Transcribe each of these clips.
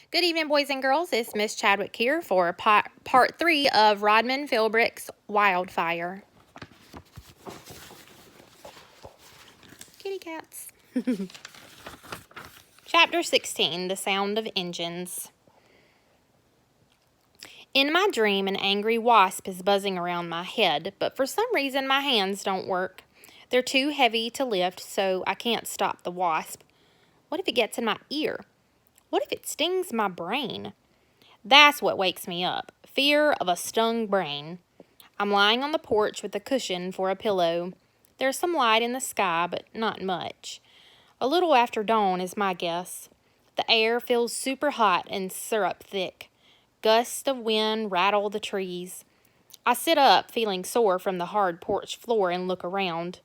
Good evening, boys and girls. It's Miss Chadwick here for part 3 of Rodman Philbrick's Wildfire. Kitty cats. Chapter 16, The Sound of Engines. In my dream, an angry wasp is buzzing around my head, but for some reason my hands don't work. They're too heavy to lift, so I can't stop the wasp. What if it gets in my ear? What if it stings my brain? That's what wakes me up. Fear of a stung brain. I'm lying on the porch with a cushion for a pillow. There's some light in the sky, but not much. A little after dawn is my guess. The air feels super hot and syrup thick. Gusts of wind rattle the trees. I sit up, feeling sore from the hard porch floor, and look around.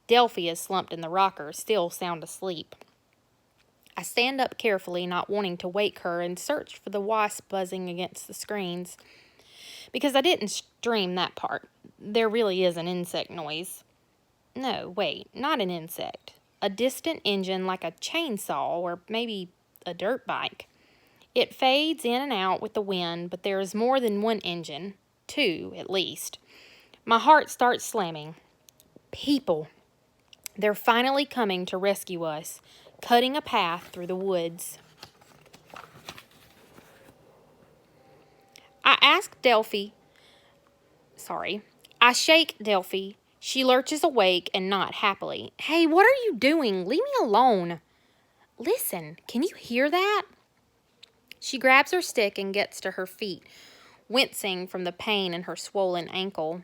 Delphi is slumped in the rocker, still sound asleep. I stand up carefully, not wanting to wake her, and search for the wasp buzzing against the screens. Because I didn't dream that part. There really is an insect noise. No, wait, not an insect. A distant engine like a chainsaw or maybe a dirt bike. It fades in and out with the wind, but there is more than one engine. 2, at least. My heart starts slamming. People. They're finally coming to rescue us, cutting a path through the woods. I shake Delphi. She lurches awake and not happily. Hey, what are you doing? Leave me alone. Listen, can you hear that? She grabs her stick and gets to her feet, wincing from the pain in her swollen ankle.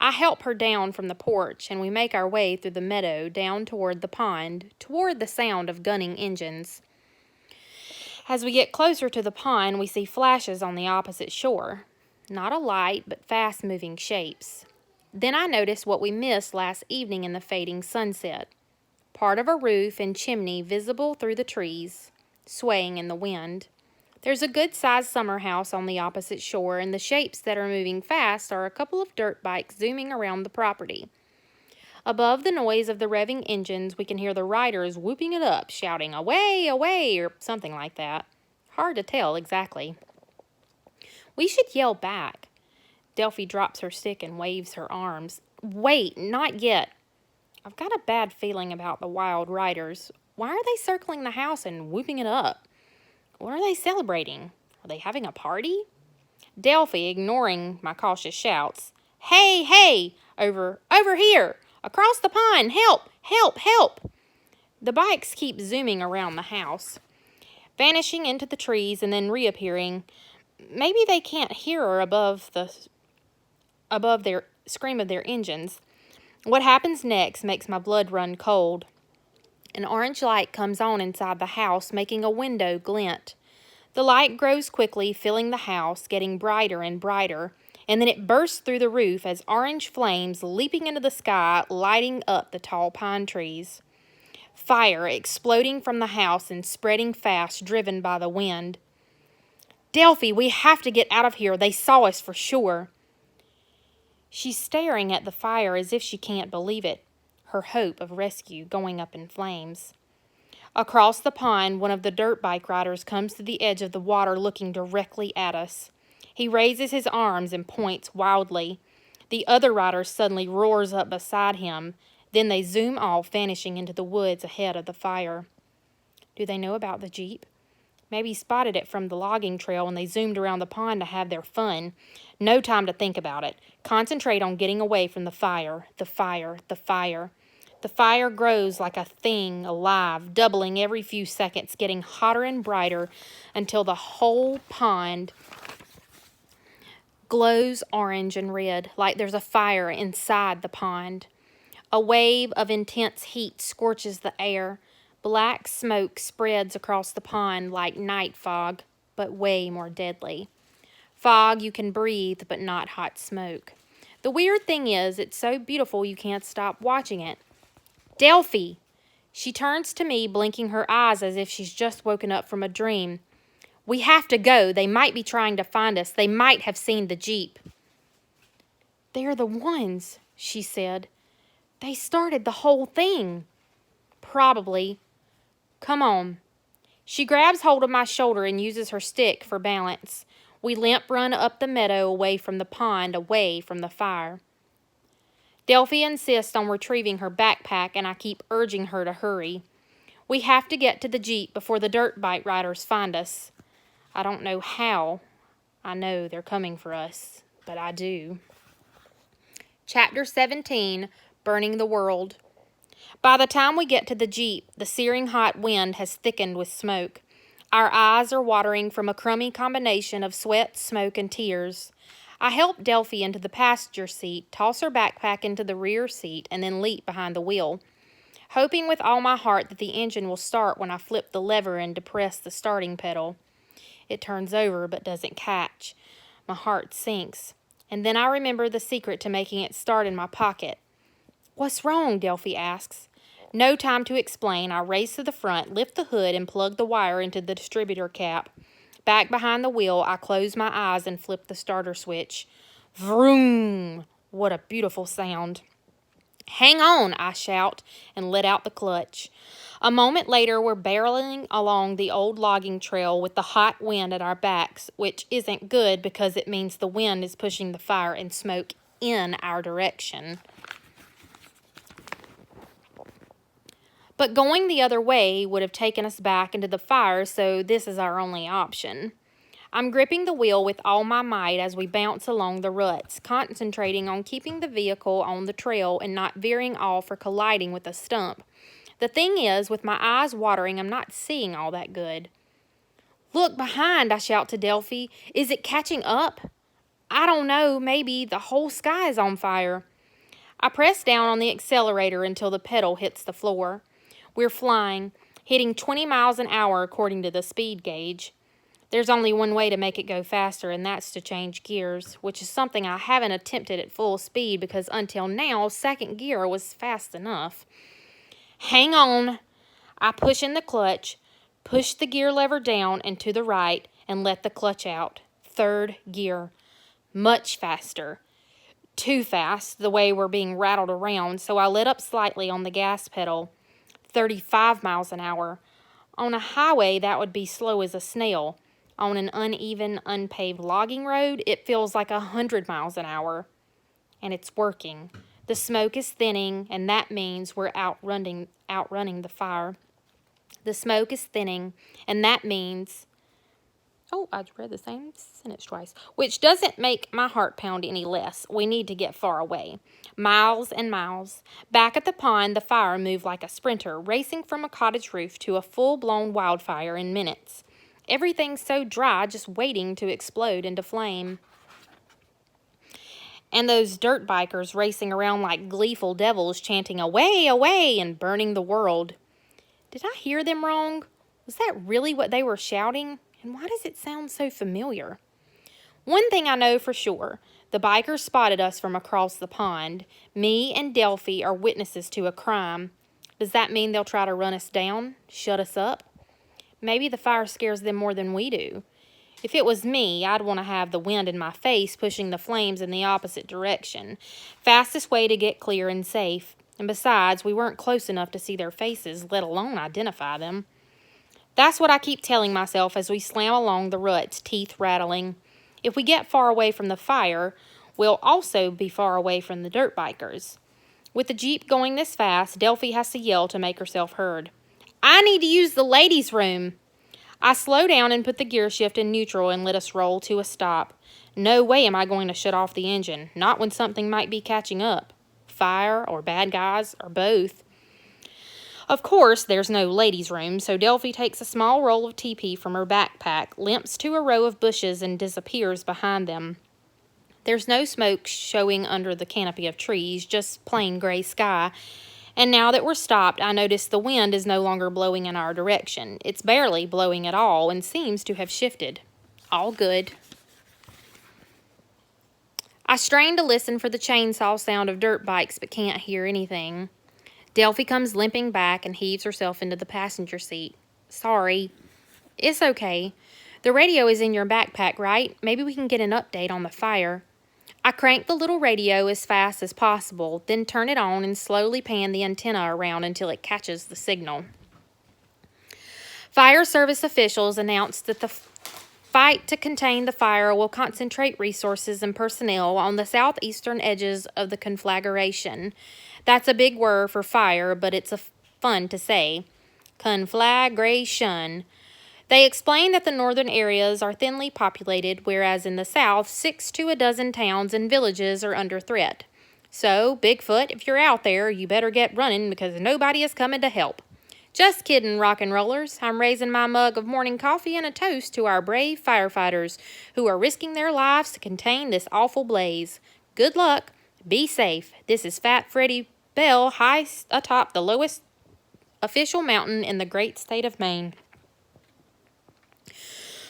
I help her down from the porch, and we make our way through the meadow down toward the pond, toward the sound of gunning engines. As we get closer to the pond, we see flashes on the opposite shore. Not a light, but fast-moving shapes. Then I notice what we missed last evening in the fading sunset. Part of a roof and chimney visible through the trees, swaying in the wind. There's a good-sized summer house on the opposite shore, and the shapes that are moving fast are a couple of dirt bikes zooming around the property. Above the noise of the revving engines, we can hear the riders whooping it up, shouting, "Away, away," or something like that. Hard to tell exactly. We should yell back. Delphi drops her stick and waves her arms. Wait, not yet. I've got a bad feeling about the wild riders. Why are they circling the house and whooping it up? What are they celebrating? Are they having a party? Delphi, ignoring my cautious shouts, "Hey, hey! Over here! Across the pond! Help! Help! Help!" The bikes keep zooming around the house, vanishing into the trees and then reappearing. Maybe they can't hear her above their scream of their engines. What happens next makes my blood run cold. An orange light comes on inside the house, making a window glint. The light grows quickly, filling the house, getting brighter and brighter, and then it bursts through the roof as orange flames leaping into the sky, lighting up the tall pine trees. Fire exploding from the house and spreading fast, driven by the wind. Delphi, we have to get out of here. They saw us for sure. She's staring at the fire as if she can't believe it, her hope of rescue going up in flames. Across the pond, one of the dirt bike riders comes to the edge of the water looking directly at us. He raises his arms and points wildly. The other rider suddenly roars up beside him. Then they zoom off, vanishing into the woods ahead of the fire. Do they know about the Jeep? Maybe spotted it from the logging trail and they zoomed around the pond to have their fun. No time to think about it. Concentrate on getting away from the fire, the fire, the fire. The fire grows like a thing alive, doubling every few seconds, getting hotter and brighter until the whole pond glows orange and red, like there's a fire inside the pond. A wave of intense heat scorches the air. Black smoke spreads across the pond like night fog, but way more deadly. Fog you can breathe, but not hot smoke. The weird thing is, it's so beautiful you can't stop watching it. Delphi! She turns to me, blinking her eyes as if she's just woken up from a dream. We have to go. They might be trying to find us. They might have seen the Jeep. They're the ones, she said. They started the whole thing. Probably. Come on. She grabs hold of my shoulder and uses her stick for balance. We limp run up the meadow away from the pond, away from the fire. Delphi insists on retrieving her backpack, and I keep urging her to hurry. We have to get to the Jeep before the dirt bike riders find us. I don't know how. I know they're coming for us, but I do. Chapter 17, Burning the World. By the time we get to the Jeep, the searing hot wind has thickened with smoke. Our eyes are watering from a crummy combination of sweat, smoke, and tears. I help Delphi into the passenger seat, toss her backpack into the rear seat, and then leap behind the wheel, hoping with all my heart that the engine will start when I flip the lever and depress the starting pedal. It turns over but doesn't catch. My heart sinks. And then I remember the secret to making it start in my pocket. "What's wrong?" Delphi asks. No time to explain. I race to the front, lift the hood, and plug the wire into the distributor cap. Back behind the wheel, I close my eyes and flip the starter switch. Vroom! What a beautiful sound. "Hang on," I shout, and let out the clutch. A moment later, we're barreling along the old logging trail with the hot wind at our backs, which isn't good because it means the wind is pushing the fire and smoke in our direction. But going the other way would have taken us back into the fire, so this is our only option. I'm gripping the wheel with all my might as we bounce along the ruts, concentrating on keeping the vehicle on the trail and not veering off or colliding with a stump. The thing is, with my eyes watering, I'm not seeing all that good. "Look behind," I shout to Delphi. "Is it catching up?" "I don't know. Maybe the whole sky is on fire." I press down on the accelerator until the pedal hits the floor. We're flying, hitting 20 miles an hour according to the speed gauge. There's only one way to make it go faster, and that's to change gears, which is something I haven't attempted at full speed because until now, second gear was fast enough. "Hang on." I push in the clutch, push the gear lever down and to the right, and let the clutch out. Third gear. Much faster. Too fast, the way we're being rattled around, so I let up slightly on the gas pedal. 35 miles an hour. On a highway, that would be slow as a snail. On an uneven, unpaved logging road, it feels like 100 miles an hour. And it's working. The smoke is thinning, and that means we're outrunning the fire. The smoke is thinning, and that means... Oh, I read the same sentence twice. Which doesn't make my heart pound any less. We need to get far away. Miles and miles. Back at the pond, the fire moved like a sprinter, racing from a cottage roof to a full-blown wildfire in minutes. Everything's so dry, just waiting to explode into flame. And those dirt bikers racing around like gleeful devils, chanting, "Away, away," and burning the world. Did I hear them wrong? Was that really what they were shouting? And why does it sound so familiar? One thing I know for sure. The bikers spotted us from across the pond. Me and Delphi are witnesses to a crime. Does that mean they'll try to run us down? Shut us up? Maybe the fire scares them more than we do. If it was me, I'd want to have the wind in my face pushing the flames in the opposite direction. Fastest way to get clear and safe. And besides, we weren't close enough to see their faces, let alone identify them. That's what I keep telling myself as we slam along the ruts, teeth rattling. If we get far away from the fire, we'll also be far away from the dirt bikers. With the Jeep going this fast, Delphi has to yell to make herself heard. "I need to use the ladies' room." I slow down and put the gear shift in neutral and let us roll to a stop. No way am I going to shut off the engine, not when something might be catching up. Fire or bad guys or both. Of course, there's no ladies' room, so Delphi takes a small roll of TP from her backpack, limps to a row of bushes, and disappears behind them. There's no smoke showing under the canopy of trees, just plain gray sky. And now that we're stopped, I notice the wind is no longer blowing in our direction. It's barely blowing at all and seems to have shifted. All good. I strain to listen for the chainsaw sound of dirt bikes, but can't hear anything. Delphi comes limping back and heaves herself into the passenger seat. "Sorry." "It's okay. The radio is in your backpack, right? Maybe we can get an update on the fire." I crank the little radio as fast as possible, then turn it on and slowly pan the antenna around until it catches the signal. Fire service officials announced that the fight to contain the fire will concentrate resources and personnel on the southeastern edges of the conflagration. That's a big word for fire, but it's fun to say. Conflagration. They explained that the northern areas are thinly populated, whereas in the south, 6 to a dozen towns and villages are under threat. So, Bigfoot, if you're out there, you better get running because nobody is coming to help. Just kidding, rock and rollers. I'm raising my mug of morning coffee and a toast to our brave firefighters who are risking their lives to contain this awful blaze. Good luck. Be safe. This is Fat Freddie Bell, high atop the lowest official mountain in the great state of Maine.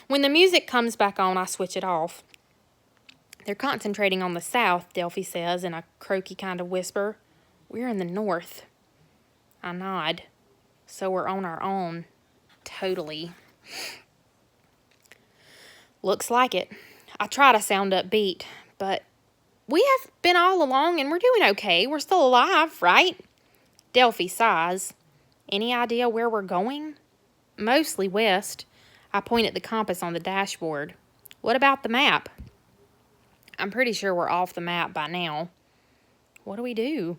When the music comes back on, I switch it off. They're concentrating on the south, Delphi says in a croaky kind of whisper. We're in the north. I nod. So we're on our own. Totally. Looks like it. I try to sound upbeat, but we have been all along and we're doing okay. We're still alive, right? Delphi sighs. Any idea where we're going? Mostly west. I point at the compass on the dashboard. What about the map? I'm pretty sure we're off the map by now. What do we do?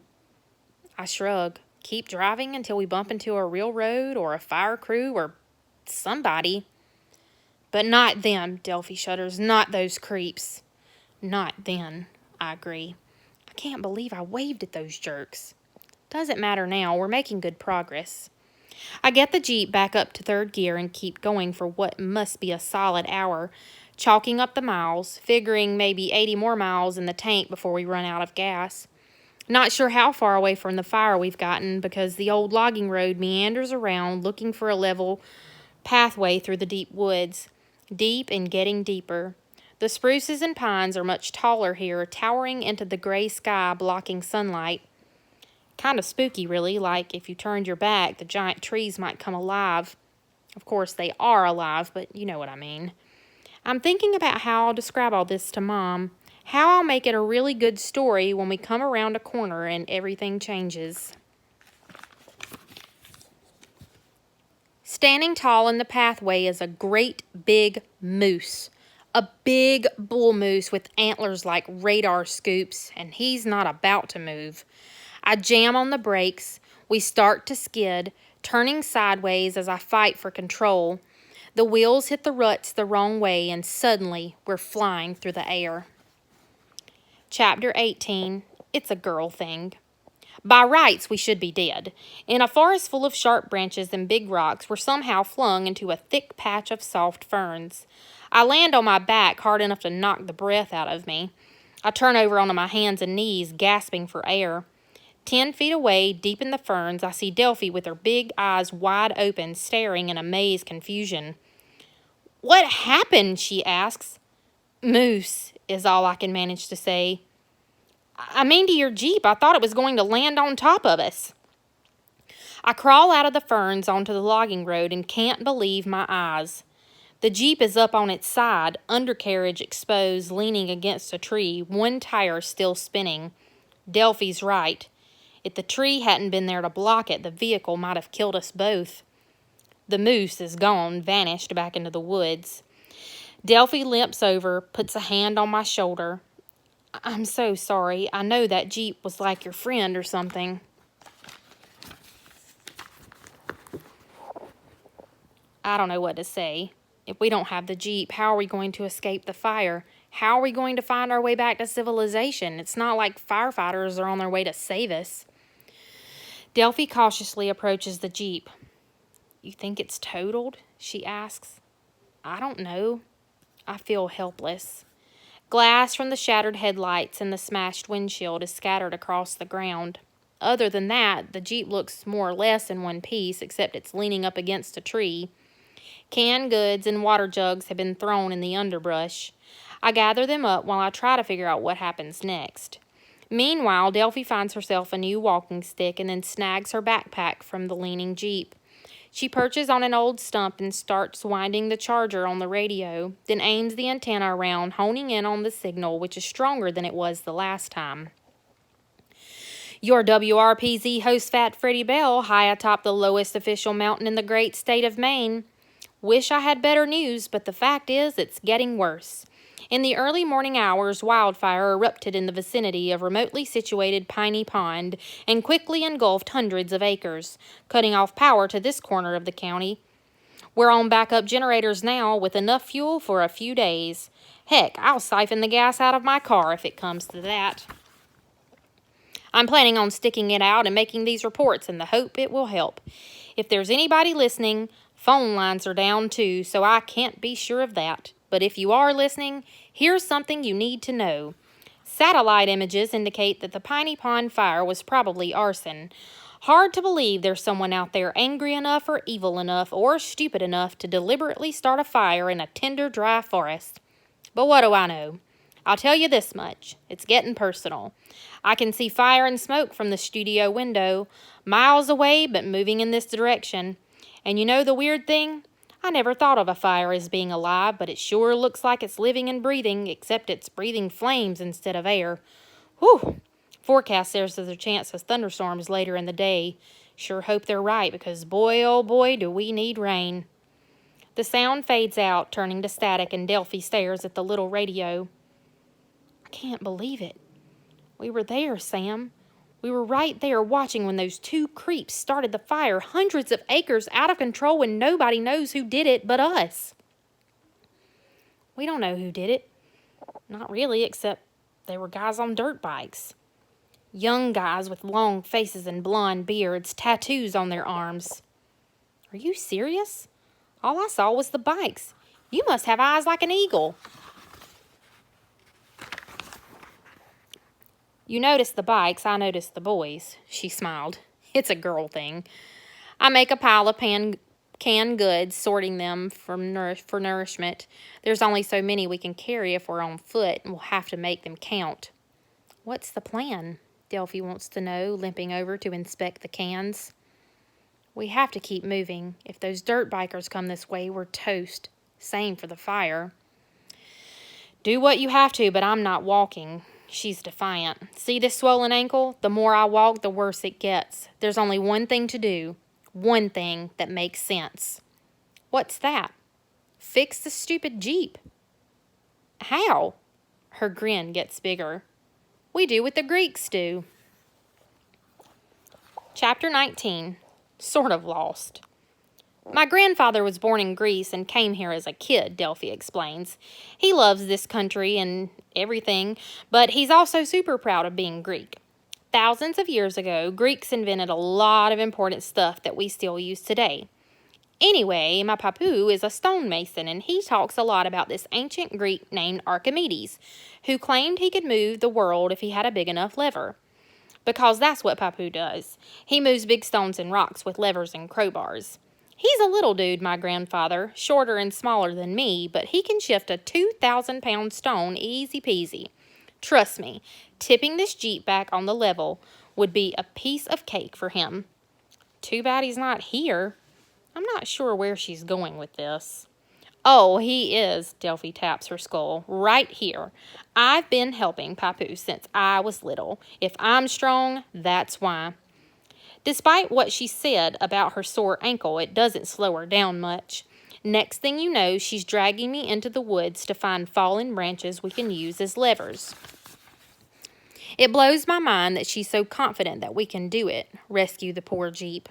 I shrug. Keep driving until we bump into a real road or a fire crew or somebody. But not them, Delphi shudders. Not those creeps. Not then, I agree. I can't believe I waved at those jerks. Doesn't matter now. We're making good progress. I get the Jeep back up to third gear and keep going for what must be a solid hour, chalking up the miles, figuring maybe 80 more miles in the tank before we run out of gas. Not sure how far away from the fire we've gotten because the old logging road meanders around looking for a level pathway through the deep woods, deep and getting deeper. The spruces and pines are much taller here, towering into the gray sky, blocking sunlight. Kind of spooky, really, like if you turned your back, the giant trees might come alive. Of course, they are alive, but you know what I mean. I'm thinking about how I'll describe all this to Mom, how I'll make it a really good story when we come around a corner and everything changes. Standing tall in the pathway is a great big moose. A big bull moose with antlers like radar scoops, and he's not about to move. I jam on the brakes. We start to skid, turning sideways as I fight for control. The wheels hit the ruts the wrong way, and suddenly we're flying through the air. Chapter 18. It's a girl thing. By rights, we should be dead. In a forest full of sharp branches and big rocks, we're somehow flung into a thick patch of soft ferns. I land on my back hard enough to knock the breath out of me. I turn over onto my hands and knees, gasping for air. 10 feet away, deep in the ferns, I see Delphi with her big eyes wide open, staring in amazed confusion. What happened? She asks. Moose, is all I can manage to say. I mean to your Jeep. I thought it was going to land on top of us. I crawl out of the ferns onto the logging road and can't believe my eyes. The Jeep is up on its side, undercarriage exposed, leaning against a tree, one tire still spinning. Delphi's right. If the tree hadn't been there to block it, the vehicle might have killed us both. The moose is gone, vanished back into the woods. Delphi limps over, puts a hand on my shoulder. I'm so sorry. I know that Jeep was like your friend or something. I don't know what to say. If we don't have the Jeep, how are we going to escape the fire? How are we going to find our way back to civilization? It's not like firefighters are on their way to save us. Delphi cautiously approaches the Jeep. You think it's totaled? She asks. I don't know. I feel helpless. Glass from the shattered headlights and the smashed windshield is scattered across the ground. Other than that, the Jeep looks more or less in one piece, except it's leaning up against a tree. Canned goods and water jugs have been thrown in the underbrush. I gather them up while I try to figure out what happens next. Meanwhile, Delphi finds herself a new walking stick and then snags her backpack from the leaning Jeep. She perches on an old stump and starts winding the charger on the radio, then aims the antenna around, honing in on the signal, which is stronger than it was the last time. Your WRPZ host Fat Freddie Bell, high atop the lowest official mountain in the great state of Maine. Wish I had better news, but the fact is it's getting worse. In the early morning hours, wildfire erupted in the vicinity of remotely situated Piney Pond and quickly engulfed hundreds of acres, cutting off power to this corner of the county. We're on backup generators now with enough fuel for a few days. Heck, I'll siphon the gas out of my car if it comes to that. I'm planning on sticking it out and making these reports in the hope it will help. If there's anybody listening, phone lines are down too, so I can't be sure of that. But if you are listening, here's something you need to know. Satellite images indicate that the Piney Pond fire was probably arson. Hard to believe there's someone out there angry enough or evil enough or stupid enough to deliberately start a fire in a tender, dry forest. But what do I know? I'll tell you this much. It's getting personal. I can see fire and smoke from the studio window, miles away but moving in this direction. And you know the weird thing? I never thought of a fire as being alive, but it sure looks like it's living and breathing, except it's breathing flames instead of air. Whew! Forecast says there's a chance of thunderstorms later in the day. Sure hope they're right, because boy, oh boy, do we need rain. The sound fades out, turning to static, and Delphi stares at the little radio. I can't believe it. We were there, Sam. We were right there watching when those two creeps started the fire, hundreds of acres out of control, and nobody knows who did it but us. We don't know who did it. Not really, except they were guys on dirt bikes. Young guys with long faces and blonde beards, tattoos on their arms. Are you serious? All I saw was the bikes. You must have eyes like an eagle. You noticed the bikes, I noticed the boys. She smiled. It's a girl thing. I make a pile of canned goods, sorting them for nourishment. There's only so many we can carry if we're on foot, and we'll have to make them count. What's the plan? Delphi wants to know, limping over to inspect the cans. We have to keep moving. If those dirt bikers come this way, we're toast. Same for the fire. Do what you have to, but I'm not walking. She's defiant. See this swollen ankle? The more I walk, the worse it gets. There's only one thing to do. One thing that makes sense. What's that? Fix the stupid Jeep. How? Her grin gets bigger. We do what the Greeks do. Chapter 19. Sort of lost. My grandfather was born in Greece and came here as a kid, Delphi explains. He loves this country and everything, but he's also super proud of being Greek. Thousands of years ago, Greeks invented a lot of important stuff that we still use today. Anyway, my papu is a stonemason, and he talks a lot about this ancient Greek named Archimedes, who claimed he could move the world if he had a big enough lever. Because that's what papu does. He moves big stones and rocks with levers and crowbars. He's a little dude, my grandfather, shorter and smaller than me, but he can shift a 2,000-pound stone easy peasy. Trust me, tipping this Jeep back on the level would be a piece of cake for him. Too bad he's not here. I'm not sure where she's going with this. Oh, he is, Delphi taps her skull, right here. I've been helping Papu since I was little. If I'm strong, that's why. Despite what she said about her sore ankle, it doesn't slow her down much. Next thing you know, she's dragging me into the woods to find fallen branches we can use as levers. It blows my mind that she's so confident that we can do it, rescue the poor Jeep.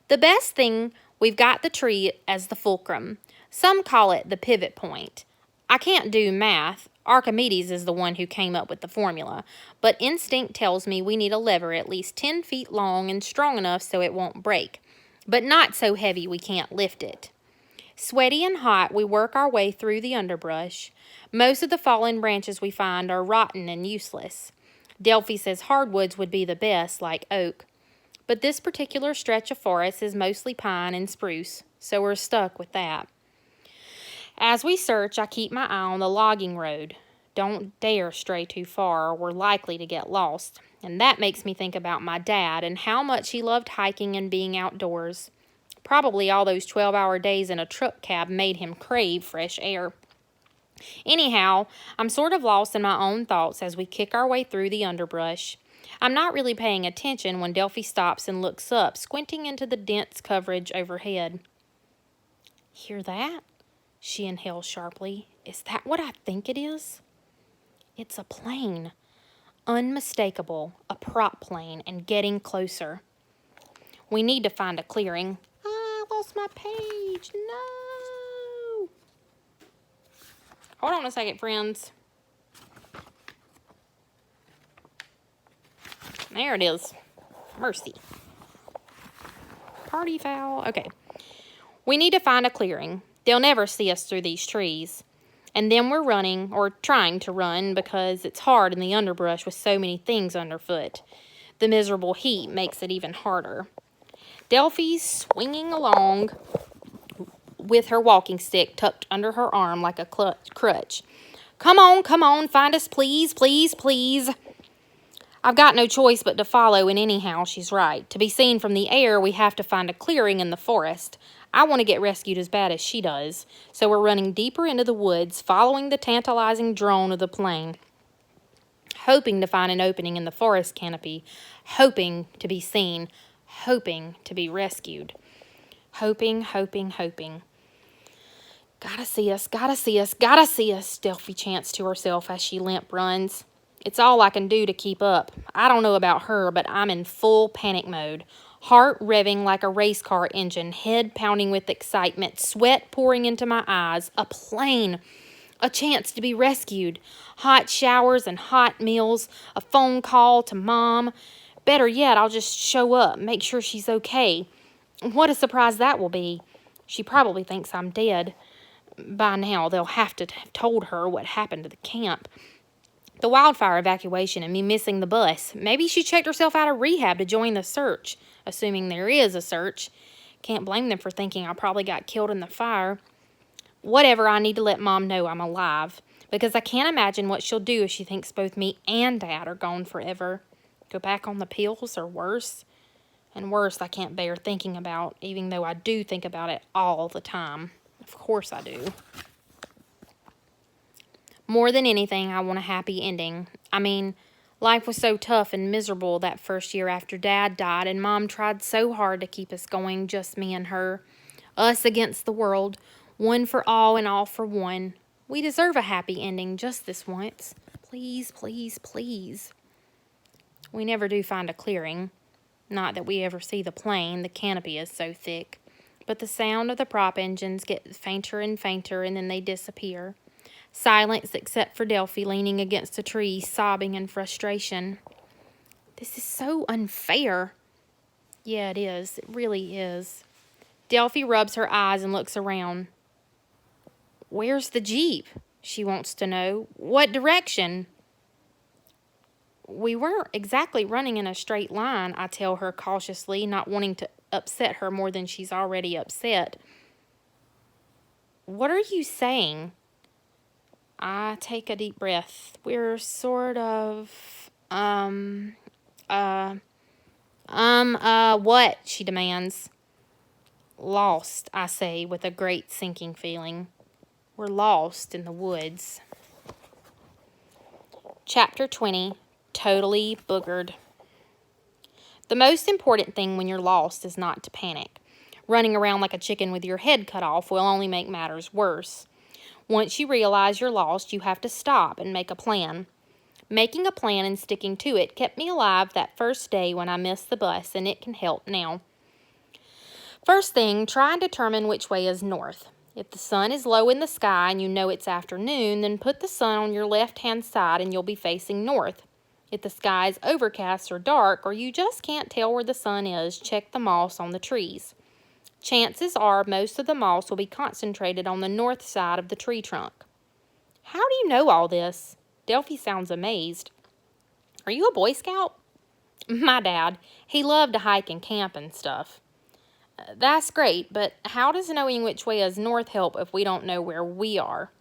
The best thing, we've got the tree as the fulcrum. Some call it the pivot point. I can't do math. Archimedes is the one who came up with the formula, but instinct tells me we need a lever at least 10 feet long and strong enough so it won't break, but not so heavy we can't lift it. Sweaty and hot, we work our way through the underbrush. Most of the fallen branches we find are rotten and useless. Delphi says hardwoods would be the best, like oak, but this particular stretch of forest is mostly pine and spruce, so we're stuck with that. As we search, I keep my eye on the logging road. Don't dare stray too far or we're likely to get lost. And that makes me think about my dad and how much he loved hiking and being outdoors. Probably all those 12-hour days in a truck cab made him crave fresh air. Anyhow, I'm sort of lost in my own thoughts as we kick our way through the underbrush. I'm not really paying attention when Delphi stops and looks up, squinting into the dense coverage overhead. Hear that? She inhaled sharply. Is that what I think it is? It's a plane. Unmistakable, a prop plane, and getting closer. We need to find a clearing. I lost my page. No. Hold on a second, friends. There it is. Mercy. Party foul. Okay. We need to find a clearing. They'll never see us through these trees. And then we're running, or trying to run, because it's hard in the underbrush with so many things underfoot. The miserable heat makes it even harder. Delphi's swinging along with her walking stick tucked under her arm like a crutch. Come on, find us, please, please, please. I've got no choice but to follow, and anyhow, she's right. To be seen from the air, we have to find a clearing in the forest. I want to get rescued as bad as she does, so we're running deeper into the woods, following the tantalizing drone of the plane, hoping to find an opening in the forest canopy, hoping to be seen, hoping to be rescued. Hoping. Gotta see us, gotta see us, gotta see us, Delphi chants to herself as she limp runs. It's all I can do to keep up. I don't know about her, but I'm in full panic mode. Heart revving like a race car engine, head pounding with excitement, sweat pouring into my eyes. A plane. A chance to be rescued. Hot showers and hot meals. A phone call to Mom. Better yet, I'll just show up, make sure she's okay. What a surprise that will be. She probably thinks I'm dead. By now, they'll have to have told her what happened to the camp. The wildfire evacuation and me missing the bus. Maybe she checked herself out of rehab to join the search, assuming there is a search. Can't blame them for thinking I probably got killed in the fire. Whatever, I need to let Mom know I'm alive, because I can't imagine what she'll do if she thinks both me and Dad are gone forever. Go back on the pills, or worse. And worse I can't bear thinking about, even though I do think about it all the time. Of course I do. More than anything, I want a happy ending. I mean, life was so tough and miserable that first year after Dad died, and Mom tried so hard to keep us going, just me and her. Us against the world, one for all and all for one. We deserve a happy ending just this once. Please, please, please. We never do find a clearing. Not that we ever see the plane, the canopy is so thick. But the sound of the prop engines gets fainter and fainter, and then they disappear. Silence except for Delphi leaning against a tree, sobbing in frustration. This is so unfair. Yeah, it is. It really is. Delphi rubs her eyes and looks around. Where's the Jeep? She wants to know. What direction? We weren't exactly running in a straight line, I tell her cautiously, not wanting to upset her more than she's already upset. What are you saying? I take a deep breath. We're sort of, what? She demands. Lost, I say with a great sinking feeling. We're lost in the woods. Chapter 20, Totally Boogered. The most important thing when you're lost is not to panic. Running around like a chicken with your head cut off will only make matters worse. Once you realize you're lost, you have to stop and make a plan. Making a plan and sticking to it kept me alive that first day when I missed the bus, and it can help now. First thing, try and determine which way is north. If the sun is low in the sky and you know it's afternoon, then put the sun on your left-hand side and you'll be facing north. If the sky is overcast or dark, or you just can't tell where the sun is, check the moss on the trees. Chances are most of the moss will be concentrated on the north side of the tree trunk. How do you know all this? Delphi sounds amazed. Are you a Boy Scout? My dad. He loved to hike and camp and stuff. That's great, but how does knowing which way is north help if we don't know where we are?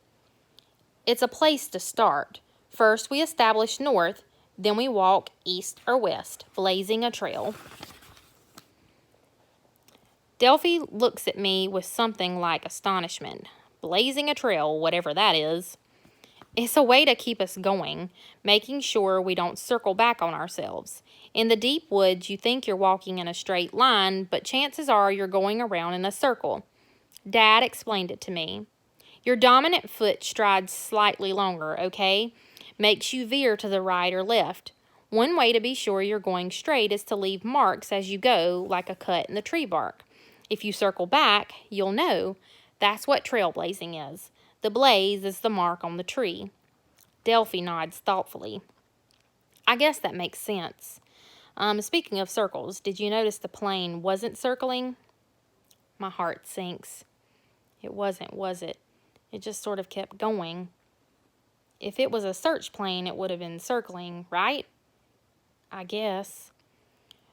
It's a place to start. First we establish north, then we walk east or west, blazing a trail. Delphi looks at me with something like astonishment. Blazing a trail, whatever that is. It's a way to keep us going, making sure we don't circle back on ourselves. In the deep woods, you think you're walking in a straight line, but chances are you're going around in a circle. Dad explained it to me. Your dominant foot strides slightly longer, okay? Makes you veer to the right or left. One way to be sure you're going straight is to leave marks as you go, like a cut in the tree bark. If you circle back, you'll know. That's what trailblazing is. The blaze is the mark on the tree. Delphi nods thoughtfully. I guess that makes sense. Speaking of circles, did you notice the plane wasn't circling? My heart sinks. It wasn't, was it? It just sort of kept going. If it was a search plane, it would have been circling, right? I guess.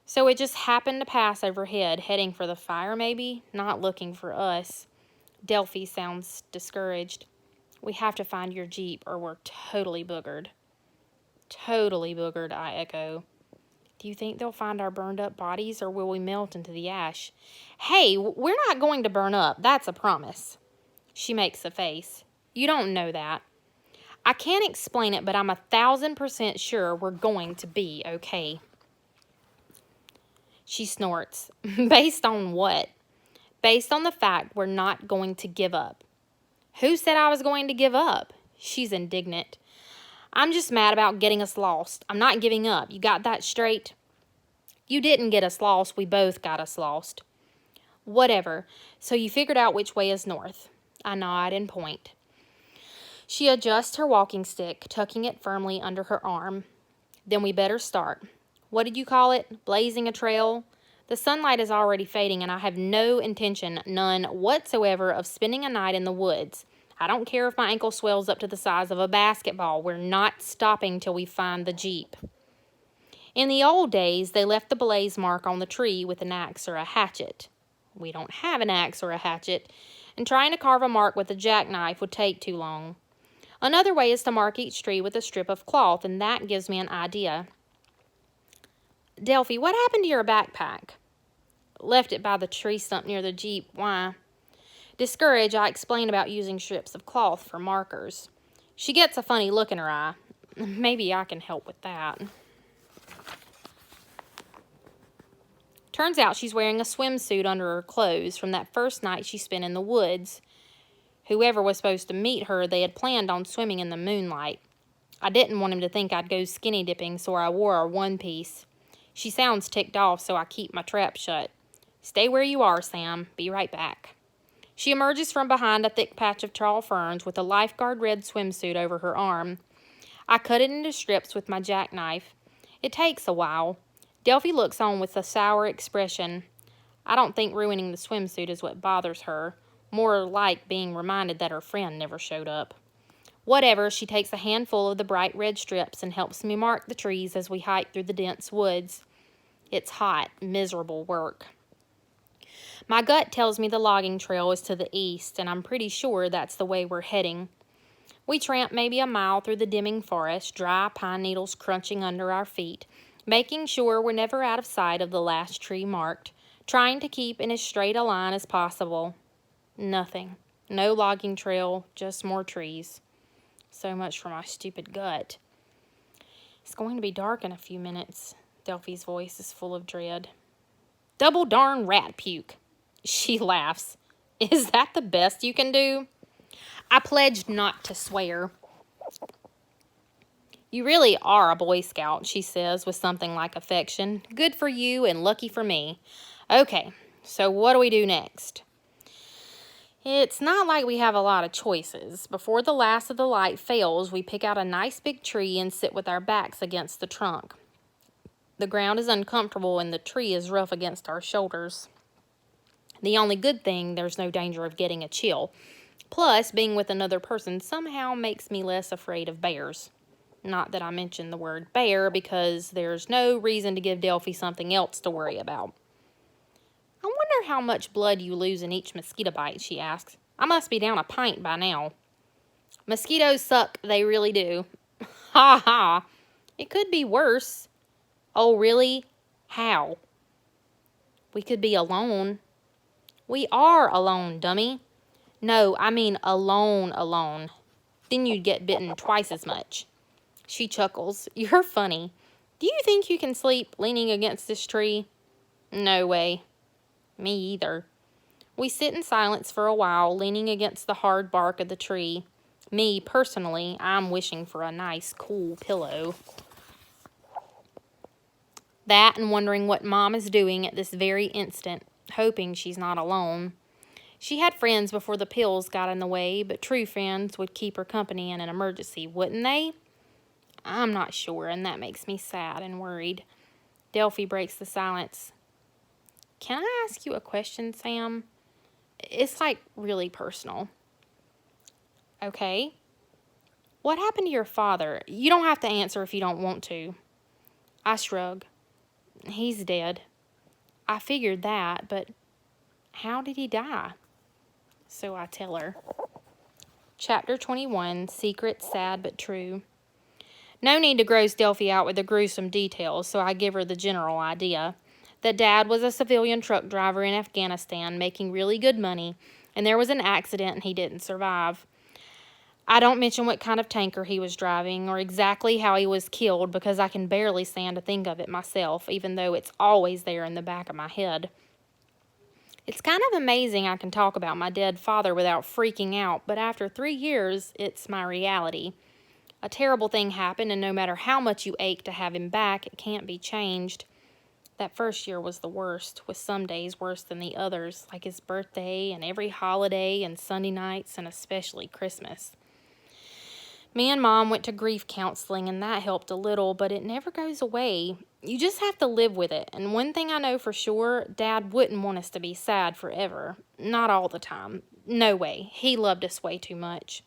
So it just happened to pass overhead, heading for the fire maybe, not looking for us. Delphi sounds discouraged. We have to find your Jeep or we're totally boogered. Totally boogered, I echo. Do you think they'll find our burned up bodies or will we melt into the ash? Hey, we're not going to burn up, that's a promise. She makes a face. You don't know that. I can't explain it, but I'm 1,000% sure we're going to be okay. She snorts. Based on what? Based on the fact we're not going to give up. Who said I was going to give up? She's indignant. I'm just mad about getting us lost. I'm not giving up. You got that straight? You didn't get us lost. We both got us lost. Whatever. So you figured out which way is north. I nod and point. She adjusts her walking stick, tucking it firmly under her arm. Then we better start. What did you call it? Blazing a trail? The sunlight is already fading and I have no intention, none whatsoever, of spending a night in the woods. I don't care if my ankle swells up to the size of a basketball. We're not stopping till we find the Jeep. In the old days, they left the blaze mark on the tree with an axe or a hatchet. We don't have an axe or a hatchet, and trying to carve a mark with a jackknife would take too long. Another way is to mark each tree with a strip of cloth, and that gives me an idea. Delphi, what happened to your backpack? Left it by the tree stump near the Jeep. Why? Discouraged, I explain about using strips of cloth for markers. She gets a funny look in her eye. Maybe I can help with that. Turns out she's wearing a swimsuit under her clothes from that first night she spent in the woods. Whoever was supposed to meet her, they had planned on swimming in the moonlight. I didn't want him to think I'd go skinny dipping, so I wore a one-piece. She sounds ticked off, so I keep my trap shut. Stay where you are, Sam. Be right back. She emerges from behind a thick patch of tall ferns with a lifeguard red swimsuit over her arm. I cut it into strips with my jackknife. It takes a while. Delphi looks on with a sour expression. I don't think ruining the swimsuit is what bothers her. More like being reminded that her friend never showed up. Whatever, she takes a handful of the bright red strips and helps me mark the trees as we hike through the dense woods. It's hot, miserable work. My gut tells me the logging trail is to the east, and I'm pretty sure that's the way we're heading. We tramp maybe a mile through the dimming forest, dry pine needles crunching under our feet, making sure we're never out of sight of the last tree marked, trying to keep in as straight a line as possible. Nothing. No logging trail, just more trees. So much for my stupid gut. It's going to be dark in a few minutes. Delphi's voice is full of dread. Double darn rat puke. She laughs. Is that the best you can do? I pledged not to swear. You really are a Boy Scout, she says with something like affection. Good for you and lucky for me. Okay, so what do we do next? It's not like we have a lot of choices. Before the last of the light fails, we pick out a nice big tree and sit with our backs against the trunk. The ground is uncomfortable and the tree is rough against our shoulders. The only good thing, there's no danger of getting a chill. Plus, being with another person somehow makes me less afraid of bears. Not that I mentioned the word bear because there's no reason to give Delphi something else to worry about. I wonder how much blood you lose in each mosquito bite, she asks. I must be down a pint by now. Mosquitoes suck, they really do. Ha ha. It could be worse. Oh, really? How? We could be alone. We are alone, dummy. No, I mean alone. Then you'd get bitten twice as much. She chuckles. You're funny. Do you think you can sleep leaning against this tree? No way. Me either. We sit in silence for a while, leaning against the hard bark of the tree. Me, personally, I'm wishing for a nice, cool pillow. That and wondering what Mom is doing at this very instant, hoping she's not alone. She had friends before the pills got in the way, but true friends would keep her company in an emergency, wouldn't they? I'm not sure, and that makes me sad and worried. Delphi breaks the silence. Can I ask you a question, Sam? It's like really personal. Okay. What happened to your father? You don't have to answer if you don't want to. I shrug. He's dead. I figured that, but how did he die? So I tell her. Chapter 21, Secret, Sad, but True. No need to gross Delphi out with the gruesome details, so I give her the general idea. That Dad was a civilian truck driver in Afghanistan, making really good money, and there was an accident and he didn't survive. I don't mention what kind of tanker he was driving or exactly how he was killed because I can barely stand to think of it myself, even though it's always there in the back of my head. It's kind of amazing I can talk about my dead father without freaking out, but after 3 years, it's my reality. A terrible thing happened, and no matter how much you ache to have him back, it can't be changed. That first year was the worst, with some days worse than the others, like his birthday and every holiday and Sunday nights and especially Christmas. Me and Mom went to grief counseling, and that helped a little, but it never goes away. You just have to live with it, and one thing I know for sure, Dad wouldn't want us to be sad forever. Not all the time. No way. He loved us way too much.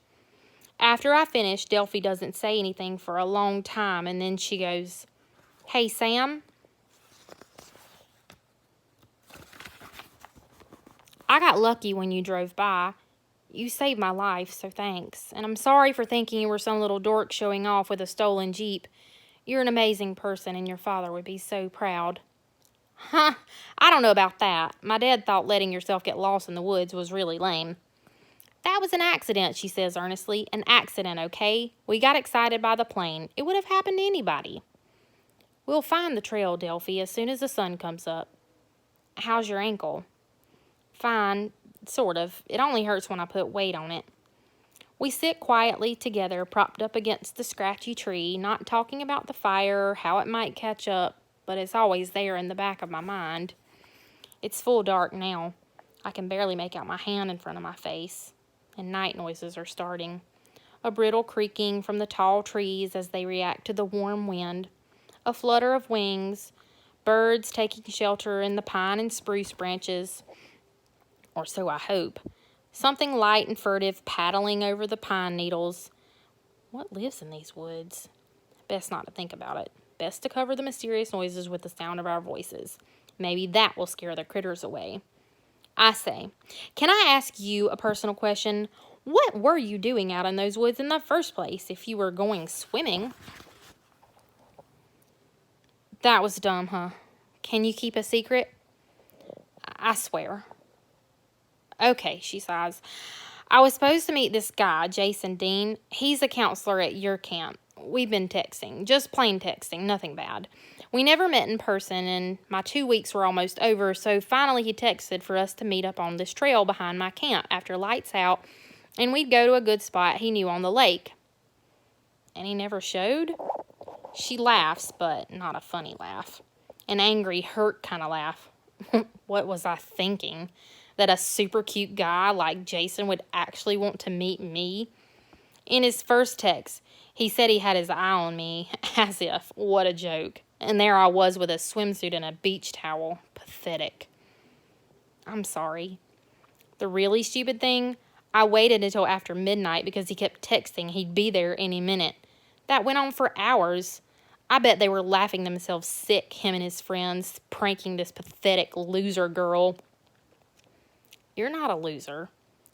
After I finish, Delphi doesn't say anything for a long time, and then she goes, Hey, Sam? I got lucky when you drove by. You saved my life, so thanks. And I'm sorry for thinking you were some little dork showing off with a stolen Jeep. You're an amazing person, and your father would be so proud. Huh, I don't know about that. My dad thought letting yourself get lost in the woods was really lame. That was an accident, she says earnestly. An accident, okay? We got excited by the plane. It would have happened to anybody. We'll find the trail, Delphi, as soon as the sun comes up. How's your ankle? Fine, sort of. It only hurts when I put weight on it. We sit quietly together, propped up against the scratchy tree, not talking about the fire or how it might catch up, but it's always there in the back of my mind. It's full dark now. I can barely make out my hand in front of my face, and night noises are starting. A brittle creaking from the tall trees as they react to the warm wind, a flutter of wings, birds taking shelter in the pine and spruce branches, or so I hope. Something light and furtive paddling over the pine needles. What lives in these woods? Best not to think about it. Best to cover the mysterious noises with the sound of our voices. Maybe that will scare the critters away. I say, can I ask you a personal question? What were you doing out in those woods in the first place if you were going swimming? That was dumb, huh? Can you keep a secret? I swear. Okay, she sighs. I was supposed to meet this guy, Jason Dean. He's a counselor at your camp. We've been texting, just plain texting, nothing bad. We never met in person, and my 2 weeks were almost over, so finally he texted for us to meet up on this trail behind my camp after lights out, and we'd go to a good spot he knew on the lake. And he never showed? She laughs, but not a funny laugh. An angry, hurt kind of laugh. What was I thinking? That a super cute guy like Jason would actually want to meet me? In his first text, he said he had his eye on me, as if. What a joke. And there I was with a swimsuit and a beach towel. Pathetic. I'm sorry. The really stupid thing, I waited until after midnight because he kept texting he'd be there any minute. That went on for hours. I bet they were laughing themselves sick, him and his friends, pranking this pathetic loser girl. You're not a loser,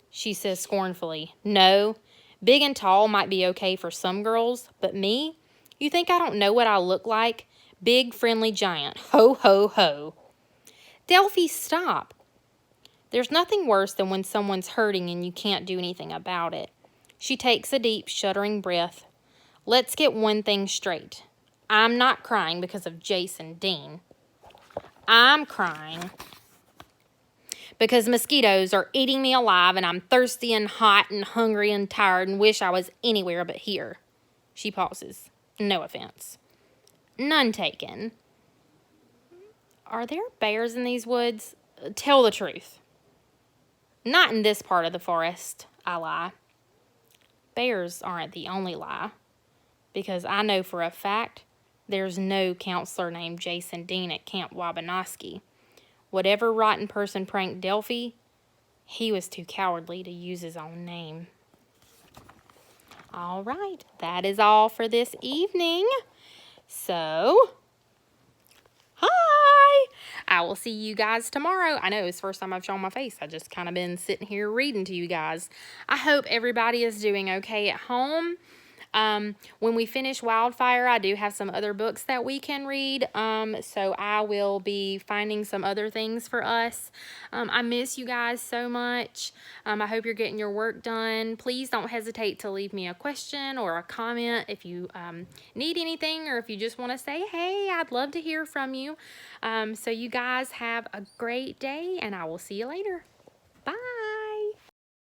she says scornfully. No, big and tall might be okay for some girls, but me? You think I don't know what I look like? Big, friendly giant. Ho, ho, ho. Delphi, stop. There's nothing worse than when someone's hurting and you can't do anything about it. She takes a deep, shuddering breath. Let's get one thing straight. I'm not crying because of Jason Dean. I'm crying because mosquitoes are eating me alive and I'm thirsty and hot and hungry and tired and wish I was anywhere but here. She pauses. No offense. None taken. Are there bears in these woods? Tell the truth. Not in this part of the forest, I lie. Bears aren't the only lie, because I know for a fact there's no counselor named Jason Dean at Camp Wabanoski. Whatever rotten person pranked Delphi, he was too cowardly to use his own name. All right, that is all for this evening. So, hi! I will see you guys tomorrow. I know it's the first time I've shown my face. I just kind of been sitting here reading to you guys. I hope everybody is doing okay at home. When we finish Wildfire, I do have some other books that we can read. So I will be finding some other things for us. I miss you guys so much. I hope you're getting your work done. Please don't hesitate to leave me a question or a comment if you need anything, or if you just want to say, hey, I'd love to hear from you. So you guys have a great day, and I will see you later.